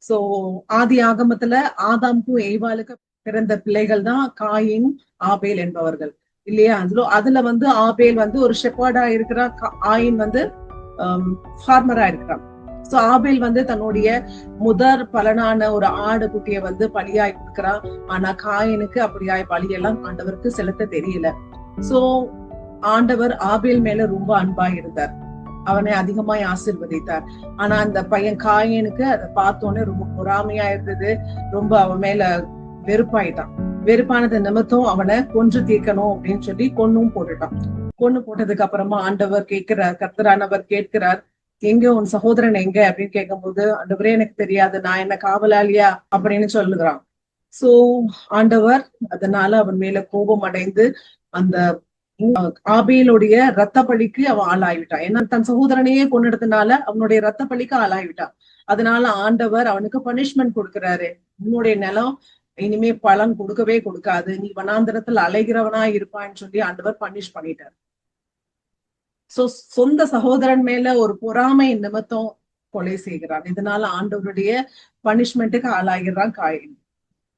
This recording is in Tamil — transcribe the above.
சோ ஆதி ஆகமத்துல ஆதாம்க்கும் ஏவாளுக்கு பிறந்த பிள்ளைகள் தான் காயின் ஆபேல் என்பவர்கள் இல்லையா. அதுல வந்து ஆபேல் வந்து ஒரு ஷெப்பர்டா இருக்கிறா, ஆயின் வந்து ஃபார்மரா இருக்கிறான். சோ ஆபேல் வந்து தன்னுடைய முதற் பலனான ஒரு ஆடு குட்டியை வந்து பலியாய் கொடுக்கிறான். ஆனா காயினுக்கு அப்படியாய் பலியெல்லாம் ஆண்டவருக்கு செலுத்த தெரியல. சோ ஆண்டவர் ஆபேல் மேல ரொம்ப அன்பா இருந்தார், அவனை அதிகமாய் ஆசீர்வதித்தார். ஆனா அந்த பையன் காயனுக்கு அதை பார்த்தோன்னே ரொம்ப பொறாமையா இருந்தது, ரொம்ப அவன் மேல வெறுப்பாயிட்டான். வெறுப்பானது நிமித்தம் அவனை கொன்று தீர்க்கணும் அப்படின்னு சொல்லி கொன்னும் போட்டுட்டான். கொன்னு போட்டதுக்கு அப்புறமா ஆண்டவர் கேட்கிறார், கர்த்தரானவர் கேட்கிறார், எங்க உன் சகோதரன் எங்க அப்படின்னு கேட்கும்போது, ஆண்டவரே எனக்கு தெரியாது, நான் என்ன காவலாளியா அப்படின்னு சொல்லுகிறான். சோ ஆண்டவர் அதனால அவன் மேல கோபம் அடைந்து அந்த ஆபேலுடைய ரத்த பலிக்கு அவன் ஆளாய்விட்டான். ஏன்னா தன் சகோதரனையே கொன்னதுனால அவனுடைய ரத்த பலிக்கு ஆளாய்விட்டான். அதனால ஆண்டவர் அவனுக்கு பனிஷ்மெண்ட் கொடுக்கிறாரு, உன்னுடைய நிலம் இனிமே பலன் கொடுக்கவே கொடுக்காது, நீ வனாந்திரத்துல அலைகிறவனா இருப்பான்னு சொல்லி ஆண்டவர் பனிஷ் பண்ணிட்டார். சோ சொந்த சகோதரன் மேல ஒரு பொறாமை நிமித்தம் கொலை செய்கிறான். இதனால ஆண்டவருடைய பனிஷ்மெண்ட்டுக்கு ஆளாகிறான் காயின்.